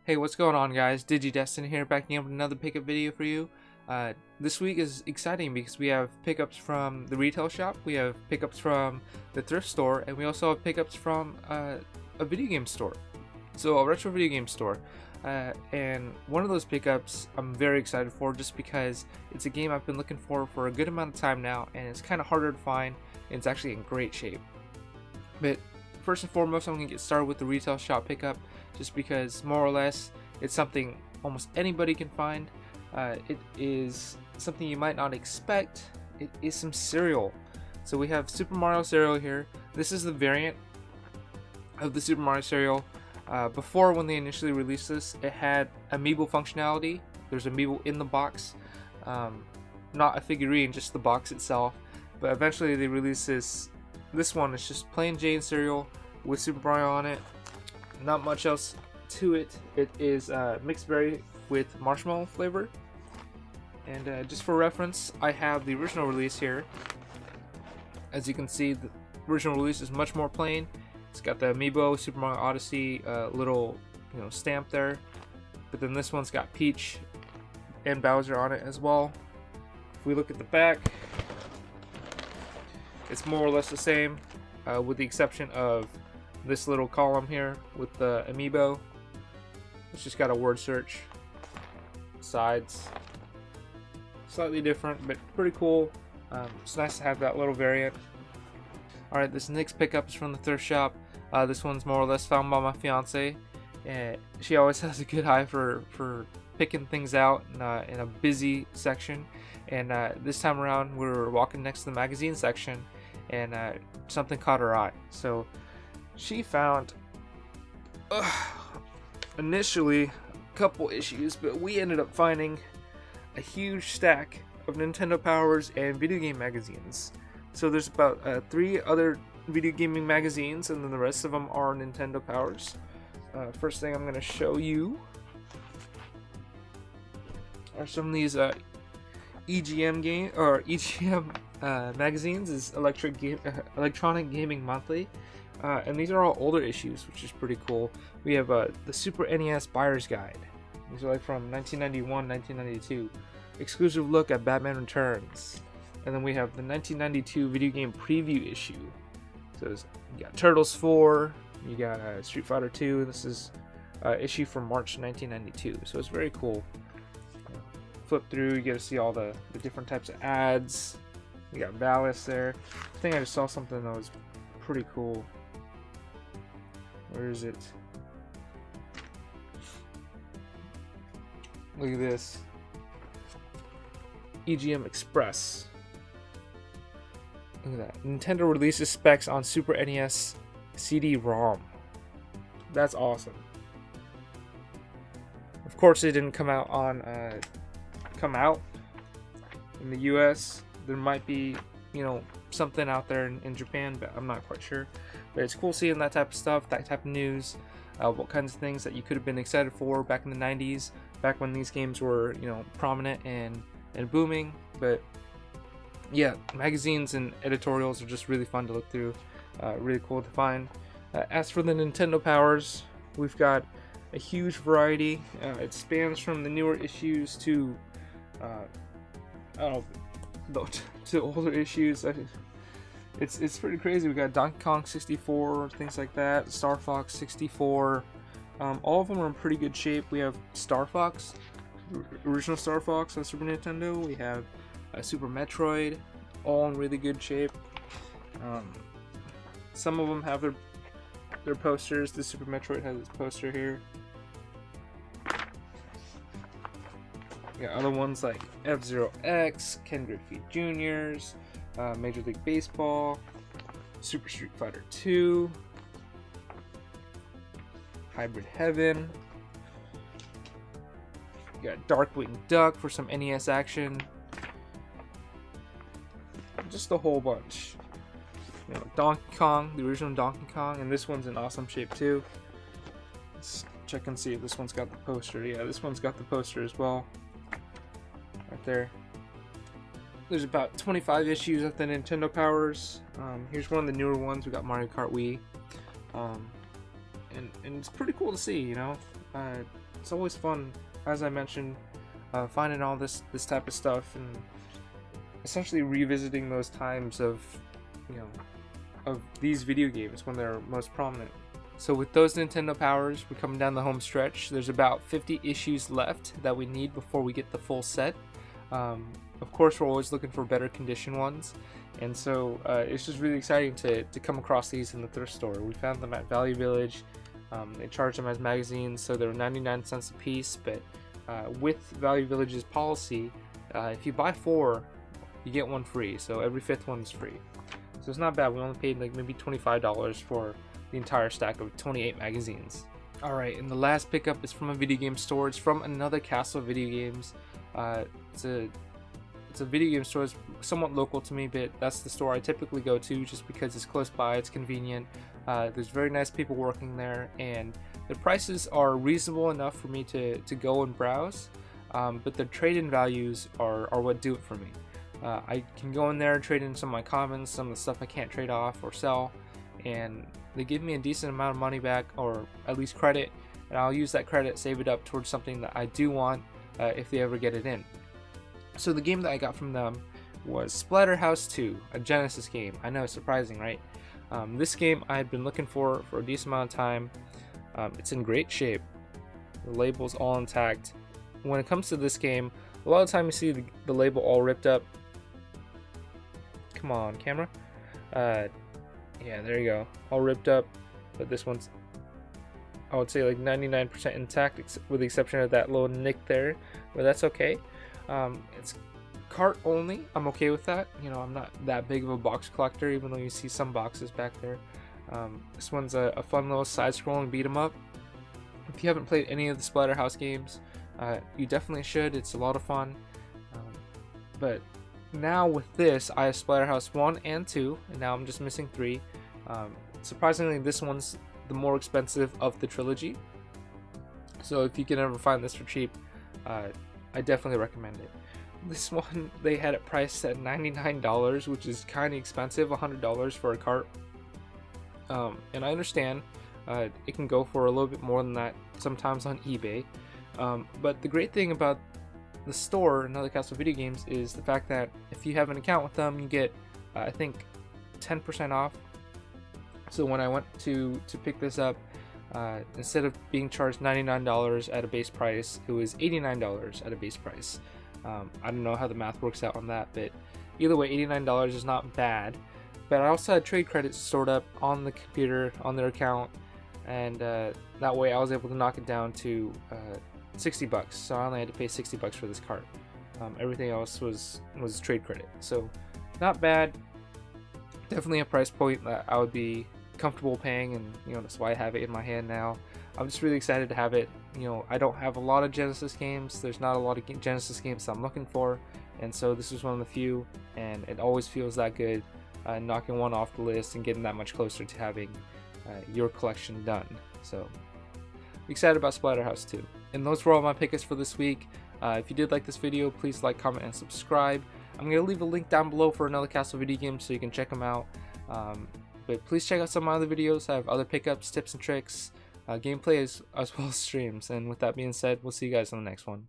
Hey, what's going on, guys? DigiDestin here, backing up with another pickup video for you. This week is exciting because we have pickups from the retail shop, we have pickups from the thrift store, and we also have pickups from a video game store. So a retro video game store. And one of those pickups I'm very excited for just because it's a game I've been looking for a good amount of time now, and it's kind of harder to find, and it's actually in great shape. But first and foremost, I'm going to get started with the retail shop pickup just because more or less it's something almost anybody can find. It is something you might not expect. It is some cereal. So we have Super Mario cereal here. This is the variant of the Super Mario cereal. Before, when they initially released this, it had amiibo functionality. There's amiibo in the box, not a figurine, just the box itself. But eventually they released this one. It's just plain Jane cereal with Super Mario on it. Not much else to it. It is mixed berry with marshmallow flavor. And just for reference, I have the original release here. As you can see, the original release is much more plain. It's got the amiibo Super Mario Odyssey little stamp there. But then this one's got Peach and Bowser on it as well. If we look at the back, it's more or less the same, with the exception of this little column here with the amiibo. It's just got a word search. Sides slightly different, but pretty cool. It's nice to have that little variant. Alright, this next pickup is from the thrift shop. This one's more or less found by my fiance. She always has a good eye for picking things out in a busy section. And this time around, we were walking next to the magazine section, and something caught her eye. So she found initially a couple issues, but we ended up finding a huge stack of Nintendo Powers and video game magazines. So there's about 3 other video gaming magazines, and then the rest of them are Nintendo Powers. First thing I'm going to show you are some of these EGM magazines. Is Electronic Gaming Monthly, and these are all older issues, which is pretty cool. We have the Super NES Buyer's Guide. These are like from 1991, 1992. Exclusive look at Batman Returns. And then we have the 1992 video game preview issue. So you got Turtles 4, you got Street Fighter 2. This is issue from March 1992. So it's very cool. Flip through, you get to see all the different types of ads. You got Ballast there. I think I just saw something that was pretty cool. Where is it? Look at this. EGM Express. Look at that. Nintendo releases specs on Super NES CD-ROM. That's awesome. Of course, it didn't come out in the US. There might be, something out there in Japan, but I'm not quite sure. But it's cool seeing that type of stuff, that type of news, what kinds of things that you could have been excited for back in the 90s, back when these games were, prominent and booming. But yeah, magazines and editorials are just really fun to look through, really cool to find. As for the Nintendo Powers, we've got a huge variety. It spans from the newer issues to to older issues. It's pretty crazy. We got Donkey Kong 64, things like that, Star Fox 64. All of them are in pretty good shape. We have Star Fox, original Star Fox on Super Nintendo. We have Super Metroid, all in really good shape. Some of them have their posters. The Super Metroid has its poster here. We got other ones like F-Zero X, Ken Griffey Jr.'s, Major League Baseball, Super Street Fighter 2, Hybrid Heaven. You got Darkwing Duck for some NES action. Just a whole bunch. Donkey Kong, the original Donkey Kong, and this one's in awesome shape too. Let's check and see if this one's got the poster. Yeah, this one's got the poster as well. Right there. There's about 25 issues of the Nintendo Powers. Here's one of the newer ones. We got Mario Kart Wii. And it's pretty cool to see, it's always fun, as I mentioned, finding all this type of stuff and essentially revisiting those times of, you know, of these video games when they're most prominent. So with those Nintendo powers, we're coming down the home stretch. There's about 50 issues left that we need before we get the full set. Of course, we're always looking for better condition ones, and so it's just really exciting to come across these in the thrift store. We found them at Value Village. They charge them as magazines, so they're 99 cents a piece, but with Value Village's policy, if you buy 4, you get 1 free, so every 5th one is free. So it's not bad. We only paid like maybe $25 for the entire stack of 28 magazines. Alright, and the last pickup is from a video game store. It's from Another Castle Video Games. It's a video game store that's somewhat local to me, but that's the store I typically go to just because it's close by, it's convenient. There's very nice people working there, and the prices are reasonable enough for me to go and browse, but the trade-in values are what do it for me. I can go in there and trade in some of my commons, some of the stuff I can't trade off or sell, and they give me a decent amount of money back, or at least credit, and I'll use that credit, save it up towards something that I do want if they ever get it in. So the game that I got from them was Splatterhouse 2, a Genesis game. I know, surprising, right? This game I had been looking for a decent amount of time. It's in great shape. The label's all intact. When it comes to this game, a lot of the time you see the label all ripped up. Come on, camera. Yeah, there you go. All ripped up. But this one's, I would say, like 99% intact, with the exception of that little nick there. But that's okay. It's cart only. I'm okay with that. You know, I'm not that big of a box collector, even though you see some boxes back there. This one's a fun little side-scrolling beat 'em up. If you haven't played any of the Splatterhouse games, you definitely should. It's a lot of fun. But now with this, I have Splatterhouse 1 and 2, and now I'm just missing 3. Surprisingly, this one's the more expensive of the trilogy. So if you can ever find this for cheap, I definitely recommend it. This one, they had it priced at $99, which is kind of expensive, $100 for a cart. And I understand it can go for a little bit more than that sometimes on eBay. But the great thing about the store, Another Castle Video Games, is the fact that if you have an account with them, you get, I think, 10% off. So when I went to pick this up, instead of being charged $99 at a base price, it was $89 at a base price. I don't know how the math works out on that, but either way, $89 is not bad. But I also had trade credits stored up on the computer, on their account, and that way I was able to knock it down to $60. So I only had to pay $60 for this cart. Everything else was trade credit. So not bad. Definitely a price point that I would be comfortable paying, and you know, that's why I have it in my hand now. I'm just really excited to have it. You know, I don't have a lot of Genesis games. There's not a lot of Genesis games that I'm looking for, and so this was one of the few, and it always feels that good knocking one off the list and getting that much closer to having your collection done. So excited about Splatterhouse 2. And those were all my pickups for this week. If you did like this video, please like, comment, and subscribe. I'm going to leave a link down below for Another Castle Video Games so you can check them out. But please check out some of my other videos. I have other pickups, tips and tricks, gameplay as well as streams. And with that being said, we'll see you guys on the next one.